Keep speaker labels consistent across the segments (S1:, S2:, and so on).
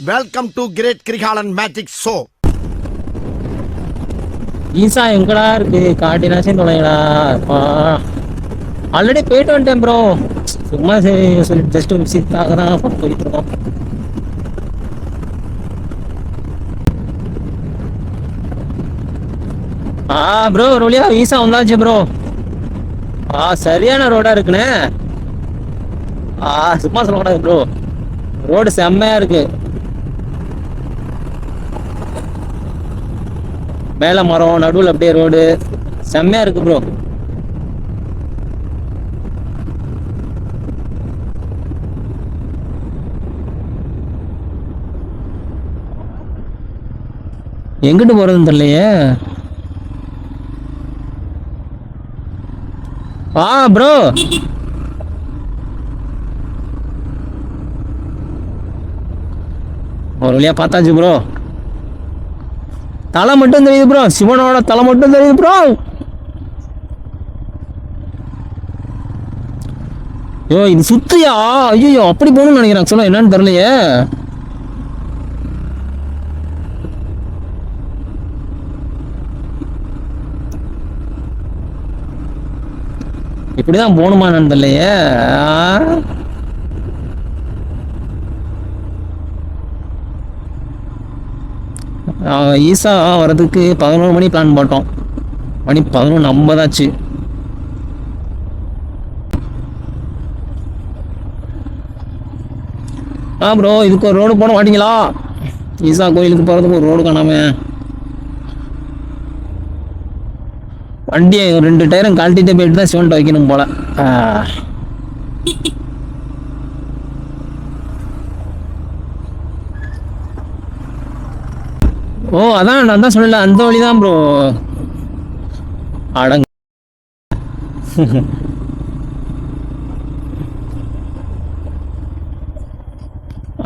S1: Welcome to great Kirikalan magic show.
S2: ஈசா எங்கடா இருக்கு? காட்டினாச்சும் தொலைங்கடா. ஆல்ரெடி போயிட்டு வந்துட்டேன் ப்ரோ. சும்மா சரி சொல்லி ஜஸ்ட் விசிட்டாக தான் போயிட்டு இருக்கோம். ப்ரோ ஒரு வழியா ஈசா வந்தாச்சு ப்ரோ. சரியான ரோடா இருக்குண்ணே. சும்மா சொல்லக்கூடாது ப்ரோ, ரோடு செம்மையா இருக்கு. மேல மரம், நடுவில் அப்படியே ரோடு செம்மையா இருக்கு ப்ரோ. எங்கிட்டு போறதுன்னு தெரியலையே. ப்ரோ ஒரு வழியா பார்த்தாச்சு ப்ரோ. தலை மட்டும் தெரியுது ப்ரோ, சிவனோட தலை மட்டும் தெரியுது ப்ரோ. ஐயோ இது சுத்தியா? ஐயோ அப்படி போகணும்னு நினைக்கிறேன். சொல்ல என்னன்னு தெரியலையே. இப்படிதான் போகணுமா என்னன்னு தெரியலையே. ஈசா வர்றதுக்கு 11 மணி பிளான் போட்டோம். மணி 11:50 ஆச்சு. ப்ரோ இதுக்கு ஒரு ரோடு போட மாட்டீங்களா? ஈசா கோயிலுக்கு போகிறதுக்கு ஒரு ரோடு காணாம. வண்டியை 2 டயரும் கழட்டிட்டு போயிட்டு தான் சிவன்ட்ட வைக்கணும் போல. அதான் நான் தான் சொல்லல, அந்த வழிதான் ப்ரோ. அடங்க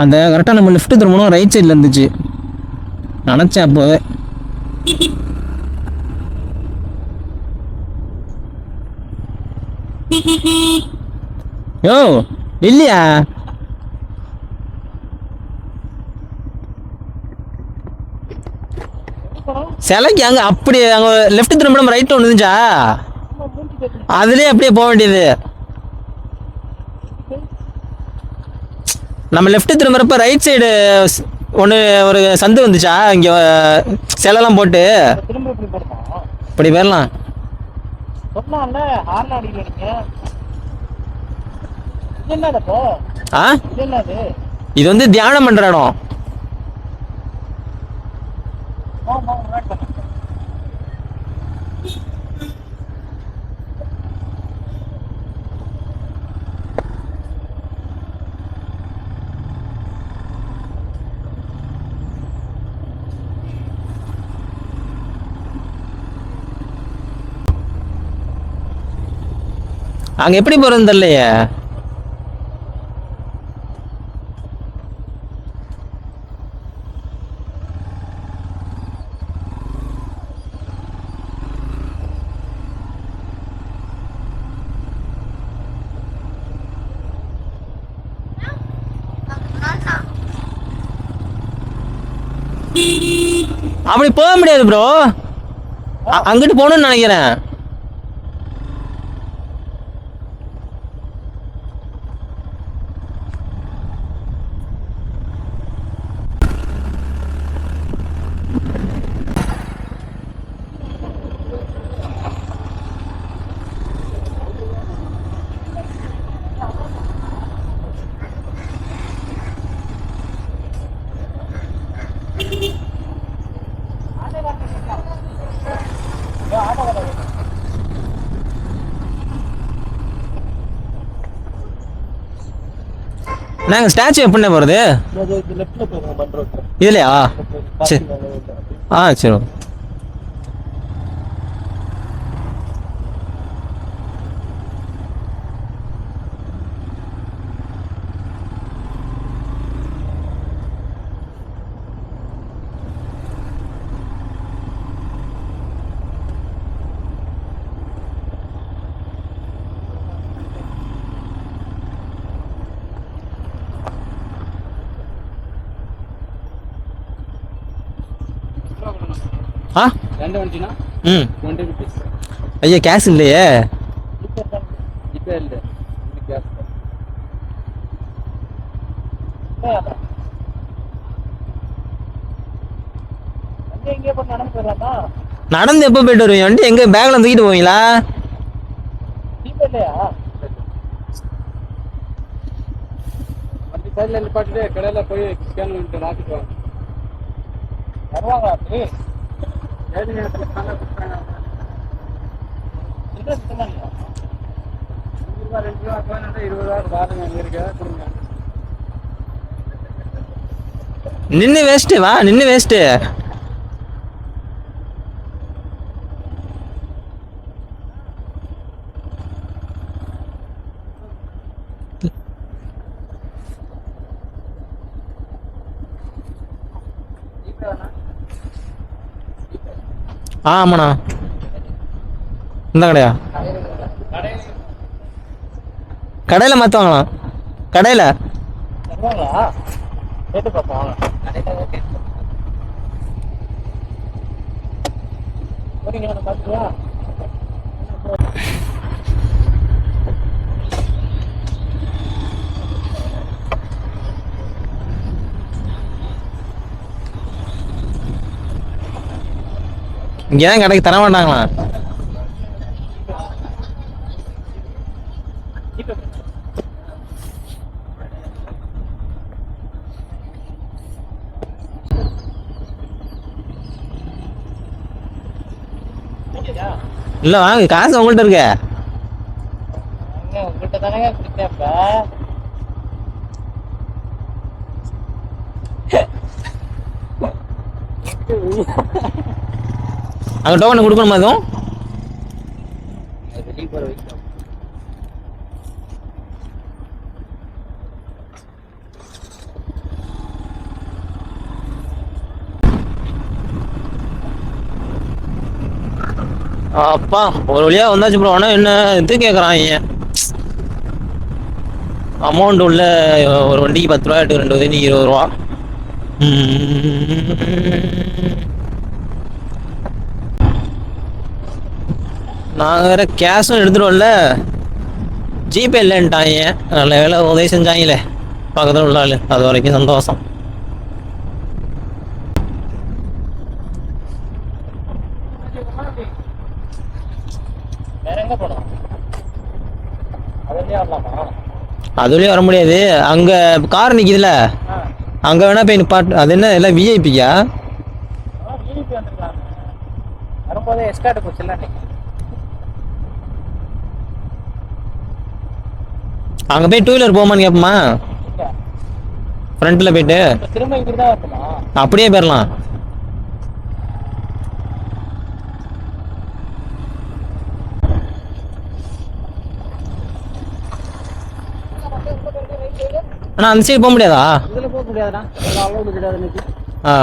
S2: அந்த கரெக்டாக நம்ம லெஃப்ட் திரும்பணும், ரைட் சைடில் இருந்துச்சு நினச்சேன் அப்போவே. யோ இல்லையா? சிலைக்கு அங்கே அப்படி அங்கே லெஃப்ட் திரும்ப நம்ம ரைட் ஒன்று இருந்துச்சா, அதுலேயே அப்படியே போக வேண்டியது. நம்ம லெஃப்ட் திரும்புறப்ப ரைட் சைடு ஒன்று ஒரு சந்து வந்துச்சா, இங்கே சிலைலாம் போட்டு இப்படி போயிடலாம். இது வந்து தியானம் பண்ற இடம். அங்க எப்படி போறதுன்னு தெரியலையே. அப்படி போக முடியாது ப்ரோ, அங்கிட்டு போகணும்னு நினைக்கிறேன். நாங்கள் ஸ்டாச்சு எப்படிண்ணே போகிறது? இதுலையா? சரி சரி. ஆ
S3: ரெண்டு வண்டினா
S2: ம்
S3: 20 rupees.
S2: ஐயா கேஷ் இல்லையே.
S3: இப்போ இல்லை கேஸ். எங்கே போய் நடந்து போயிடலாமா?
S2: நடந்து எப்போ போயிட்டு வருவீங்க? வண்டி எங்கே பேக்கில் தூக்கிட்டு போவீங்களா?
S3: ஜிபே இல்லையா? வண்டி சைடில் நிப்பாட்டிட்டு கடையில் போய் ஸ்கேன் பண்ணிட்டு மாற்றிட்டு வாங்க. வருவாங்களா அப்படி? ஏழு நேரத்தில் தானே கொடுத்தாங்க. இல்லை சுத்தமாக இல்லை. 100 ரூபா 2 ரூபா போயிட்டு 20 ரூபா பாருங்க அங்கே இருக்க கொடுங்க.
S2: நின்று வேஸ்ட்டு வா, நின்று வேஸ்ட்டு. ஆமாண்ணா. இந்த கடையா? கடையில் மாற்றுவாங்களா? கடையில்
S3: வருவாங்களா? கேட்டு பார்ப்போம். போறீங்களா பார்த்துயா?
S2: இங்கே தான் கடைக்கு தர மாட்டாங்களா? இல்லை வாங்க, காசு உங்கள்கிட்ட இருக்க.
S3: உங்கள்கிட்ட தானே கொடுத்தேன்.
S2: அங்கே டோக்கன் கொடுக்கணுமா எதுவும்? அப்பா ஒரு வழியா வந்தாச்சு ப்ரோ. ஆனால் என்ன இது கேட்குறாங்க அமௌண்ட் உள்ள ஒரு வண்டிக்கு 10 ரூபா, 2 வண்டிக்கு 20 ரூபா. நாங்கள் வேற கேஷும் எடுத்துருவோம்ல, ஜிபே இல்லைன்ட்டாங்க. நல்ல வேலை உதவி செஞ்சாங்களே பக்கத்தில் உள்ள ஆள், அது வரைக்கும் சந்தோஷம்.
S3: வேற எங்க போனோம்? அதுலயே வரலாமா?
S2: அதுலேயே வர முடியாது. அங்கே கார் நிற்கிதுல, அங்கே வேணா போய் நிப்பாட்டு. அது என்ன எல்லாம் விஐபியா?
S3: விஐபி வந்துருக்காங்க. வரும்போதே எஸ்கார்ட் போச்சுல்ல.
S2: அங்கே போய் 2 வீலர் போமான்னு கேட்போமா? ஃப்ரண்ட்டில் போயிட்டு
S3: திரும்ப இங்கிட்டு தான் வரணுமா?
S2: அப்படியே போயிடலாம். ஆனால் அந்த சைடு போக முடியாதா?
S3: இதில் போக முடியாதுண்ணா, அலோடு கிடையாது இன்னைக்கு.
S2: ஆ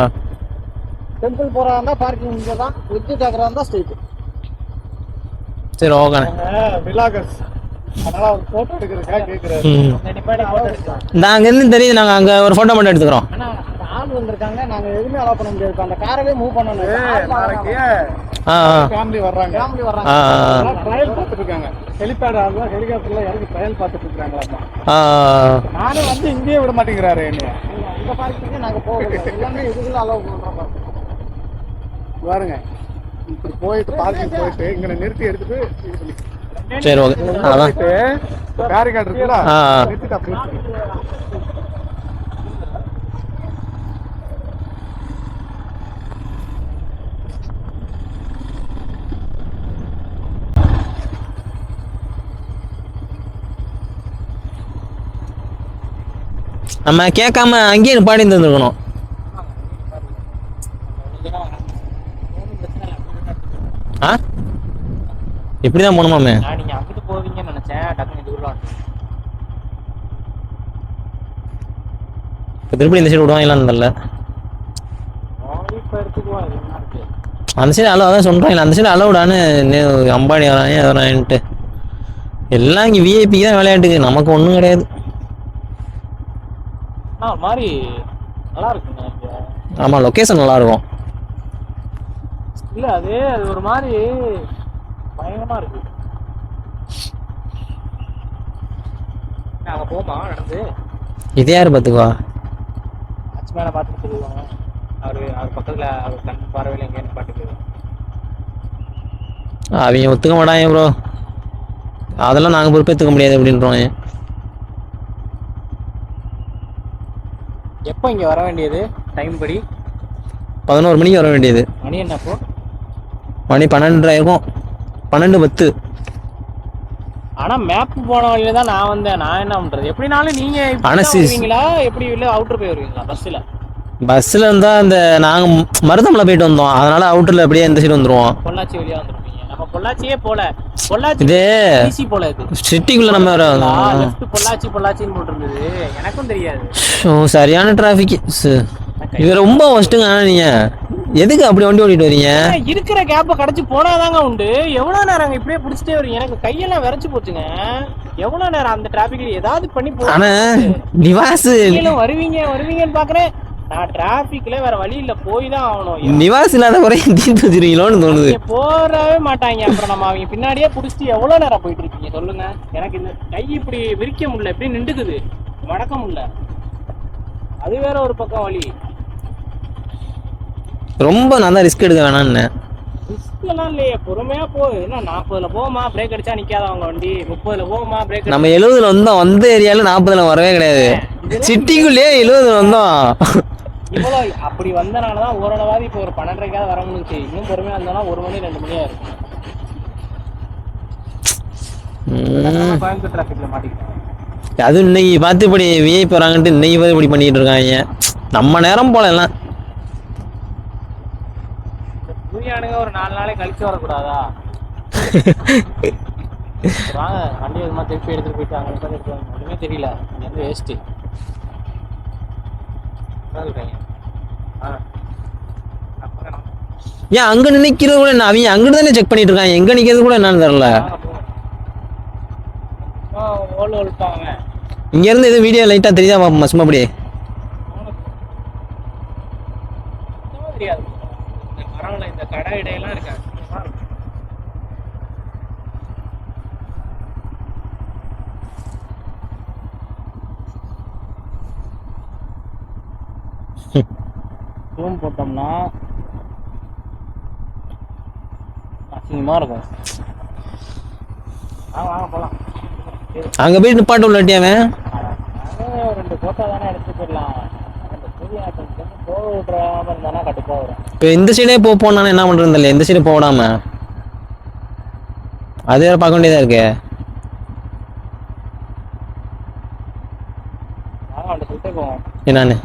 S3: டெம்பிள் போகிறதா இருந்தால் பார்க்கிங் இங்கே தான், வெஜ்ஜு கேட்குறதா இருந்தால் ஸ்ட்ரெயிட்டு.
S2: சரி ஓகேண்ணே.
S3: விலாகர்ஸ் அதனால் ஒரு ஃபோட்டோ எடுக்கிறதுக்காக கேட்குறாரு. ஃபோட்டோ எடுக்கலாம்.
S2: நாங்கள் இருந்து தெரியுது, நாங்கள் அங்கே ஒரு ஃபோட்டோ மட்டும் எடுத்துக்கிறோம்.
S3: ஆனால் அந்த ஆள் வந்திருக்காங்க, நாங்கள் எதுவுமே அலோவ் பண்ண முடியாது. அந்த காரவே மூவ் பண்ணணும். நாளைக்கு
S2: ஆ
S3: ஃபேமிலி வர்றாங்க.
S2: ஆ
S3: ட்ரையல் பார்த்துட்டு இருக்காங்க. ஹெலிபேட் ஆகலாம், ஹெலிகாப்டர்ல இறங்கி ட்ரையல் பார்த்துட்டு இருக்காங்களா.
S2: ஆ
S3: நானே வந்து இங்கேயே விட மாட்டேங்கிறாரு என்ன. இந்த பார்க்கிங்க நாங்கள் போகல, எல்லாமே இதுக்குள்ள அலோவ் பண்ணுறோம். பாருங்க இப்படி போயிட்டு பார்க்கிங் போயிட்டு இங்கே நிறுத்தி எடுத்துட்டு
S2: சரி ஓகே. அதான்
S3: பேரிகார்டு இருக்குல்ல,
S2: ஆ
S3: நிறுத்திட்டு அப்படி
S2: நம்ம கேட்காம அங்கேயே பாடி தந்துருக்கணும். ஆ இப்படிதான் போகணுமாமே?
S3: நீங்க அங்கிட்டு போவீங்கன்னு நினைச்சேன், டக்குனு இதுக்குள்ள
S2: இப்போ திருப்பி இந்த சைடு விடுவாங்களான்னு தெரியல.
S3: இப்போ எடுத்துக்குவோம்.
S2: அந்த சைடு அளவு அதான் சொல்கிறாங்களே, அந்த சைடு அளவுடான்னு அம்பானி வராங்க வரான்ட்டு. எல்லாம் இங்கே விஐபி தான் விளையாட்டுக்கு, நமக்கு ஒன்றும் கிடையாது.
S3: மாதிரி நல்லா இருக்குங்க இங்க.
S2: ஆமாம் லொக்கேஷன் நல்லாயிருக்கும்.
S4: இல்ல அது ஒரு மாதிரி பயங்கரமா இருக்கு. நாங்க போமா நடந்து
S2: இது யாரு பார்த்துக்குவா?
S4: வாட்ச்மேனை பார்த்துட்டு சொல்லுவாங்க. அவர் பக்கத்துல அவர் கண் பார்வையில் எங்கேன்னு பாட்டுக்கு.
S2: அவங்க ஒத்துக்க மாட்டாங்க ப்ரோ, அதெல்லாம் நாங்கள் பொறுப்பேற்றுக்க முடியாது அப்படின்றோம்.
S4: எப்போ இங்க வர வேண்டியது டைம் படி?
S2: 11 மணிக்கு வர வேண்டியது.
S4: மணி என்ன அப்போ?
S2: மணி 12:30 இருக்கும், 12:10.
S4: ஆனா மேப் போன வழியில தான் நான் வந்தேன். நான் என்ன பண்றது? எப்படினாலும் நீங்க வருவீங்களா? எப்படி இல்ல அவுட்டர் போய் வருவீங்களா பஸ்ல?
S2: பஸ்ல இருந்தா அந்த நாங்க மருதமலை போயிட்டு வந்தோம், அதனால அவுட்டர்ல அப்படியே இந்த சைடு வந்துருவோம்.
S4: பொள்ளாச்சி வழியா வந்துருப்பீங்க. நம்ம பொள்ளாச்சியே போல, பொள்ளாச்சி ஈஸி போல இது
S2: சிட்டிக்குள்ள நம்ம
S4: லெஃப்ட் பொள்ளாச்சின்னு போட்டுருந்தது. எனக்கும் தெரியாது.
S2: சரியான டிராபிக். இது ரொம்ப ஒஸ்ட்டுங்க. நீங்க எதுக்கு அப்படி வண்டி ஓட்டிட்டு வரீங்க?
S4: இருக்கிற கேப்ப கடைச்சு போனாதாங்க உண்டு. எவ்வளவு நேரம் இப்படியே புடிச்சிட்டே வரீங்க? எனக்கு கையெல்லாம் விரைச்சு போச்சுங்க. எவ்வளவு நேரம் அந்த டிராபிக்ல ஏதாவது பண்ணி
S2: ஆனா நிவாஸ்
S4: வருவீங்கன்னு பாக்குறேன். நான் டிராபிக்ல வேற வழி இல்ல, போய் தான் ஆகணும்.
S2: நிவாஸ் இல்லாத குறைய தீர்த்து வச்சிருக்கீங்களோன்னு தோணுது.
S4: போறவே மாட்டாங்க. அப்புறம் நம்ம அவங்க பின்னாடியே புடிச்சிட்டு எவ்வளவு நேரம் போயிட்டு இருக்கீங்க சொல்லுங்க. எனக்கு இந்த கை இப்படி விரிக்க முடியல, இப்படி நின்றுக்குது, மடக்க முடியல. அது வேற ஒரு பக்கம் வழி.
S2: ரொம்ப நான் தான் ரிஸ்க் எடுக்க வேணான்னு.
S4: ரிஸ்க் எல்லாம் இல்லையே, பொறுமையா போ. என்ன 40ல போமா பிரேக் அடிச்சா நிக்காதவங்க வண்டி, 30ல போமா பிரேக்.
S2: நம்ம 70ல வந்தோம், வந்த ஏரியால 40ல வரவே கிடையாது. சிட்டிக்குள்ளேயே 70ல வந்தோம்.
S4: இவ்வளோ அப்படி வந்தனாலதான் ஓரளவாதி இப்போ ஒரு 12:30 வர முடிஞ்சு. இன்னும் பொறுமையா இருந்தோம்னா 1 மணி 2 மணியா இருக்கும். கோயம்புத்தூர் டிராபிக்ல மாட்டிக்கிட்டோம்.
S2: அது இன்னைக்கு பார்த்து இப்படி விஐ போறாங்கன்ட்டு இன்னைக்கு பார்த்து இப்படி பண்ணிட்டு இருக்காங்க. நம்ம நேரம் போல எல்லாம்
S4: புரியானுங்க. ஒரு 4 நாளே கழிச்சு வரக்கூடாதா? வாங்க வண்டி எதுமா திருப்பி எடுத்துட்டு போயிட்டு அங்கே எடுத்துவாங்க. ஒன்றுமே தெரியல, இங்க வந்து வேஸ்ட்டு.
S2: ஏன் அங்க நினைக்கிறது கூட என்ன? அவங்க அங்கிட்டு தானே செக் பண்ணிட்டு இருக்காங்க, எங்க நிக்கிறது கூட என்னன்னு தெரியல. இங்க இருந்து எதுவும் வீடியோ லைட்டா தெரியுதா பாப்போம் சும்மா அப்படியே?
S4: தெரியாது. பரவாயில்ல, இந்த கடை இடையெல்லாம் இருக்கா. ரூம் போட்டோம்னா அசிங்கமா இருக்கும். வாங்க போலாம்.
S2: அங்க போய் நிப்பாட்டு உள்ளாட்டியாவே
S4: 2 போட்டோ தானே எடுத்து போயிடலாம். அந்த புதிய போக விட்றாம இருந்தானா கட்டுப்பா வரும்.
S2: இப்போ இந்த சைடே போனானே என்ன பண்றது இல்லை, இந்த சைடு போடாம அது வேற பார்க்க வேண்டியதா இருக்கு.
S4: அந்த சொல்லிட்டே போவோம்.
S2: என்னன்னு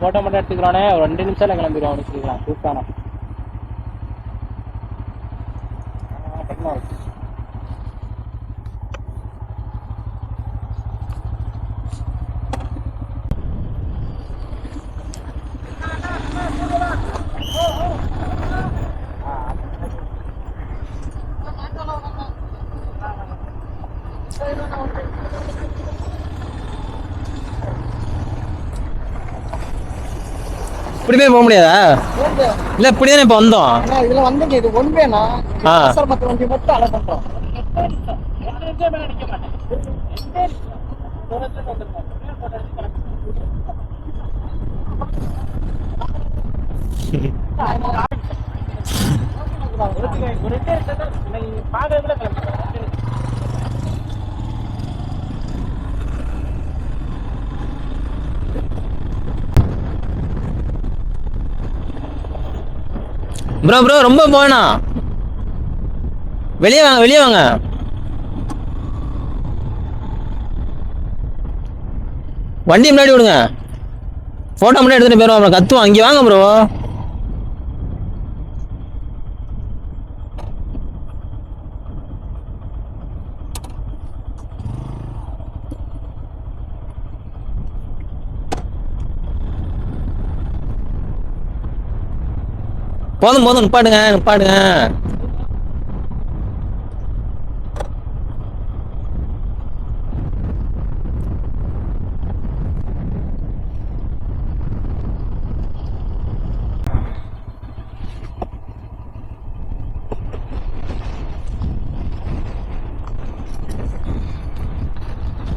S4: போட்டோ மட்டும் எடுத்துக்கிறானே, ஒரு 2 நிமிஷத்துல கிளம்பிடுவோம் அப்படின்னு சொல்லிக்கலாம். கூப்பிட்டானா
S2: இப்படிமே போக முடியாதா? இல்ல இப்படிதானே இப்ப வந்தோம்.
S3: இதுல வந்து இது ஒன்வேனா மத்த வண்டி மட்டும் அலோ பண்றோம்.
S2: ப்ரோ ரொம்ப போனா வெளியே வாங்க. வண்டி முன்னாடி விடுங்க, போட்டோ முன்னாடி எடுத்துட்டு போயிடும். அப்புறம் கத்துவோம். அங்கே வாங்க ப்ரோ. போதும் நிப்பாடுங்க.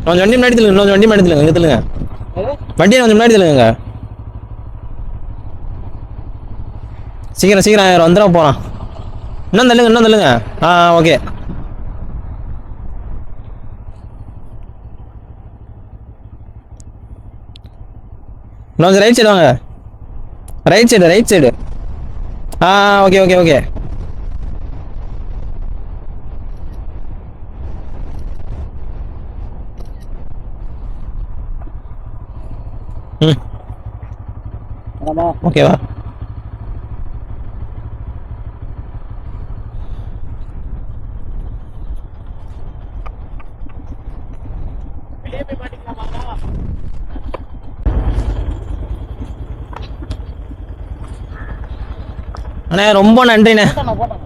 S2: கொஞ்சம் வண்டி முன்னாடி தள்ளுங்க, கொஞ்சம் வண்டி முன்னாடி தள்ளுங்க, இங்கே தள்ளுங்க. வண்டியை கொஞ்சம் முன்னாடி தள்ளுங்க. சீக்கிரம் சீக்கிரம் வந்துடும் போகலாம். இன்னும் தள்ளுங்க, இன்னும் தள்ளுங்க. ஆ ஓகே. இன்னும் கொஞ்சம் ரைட் சைடு வாங்க. Right side, right side. ஆ ஓகே ஓகே ஓகே. ம்
S3: ஆமா
S2: ஓகேவா?
S4: வெளியே போய் மாட்டிக்கலாமா?
S2: அண்ணே ரொம்ப நன்றிண்ணே.
S3: போட்டேன்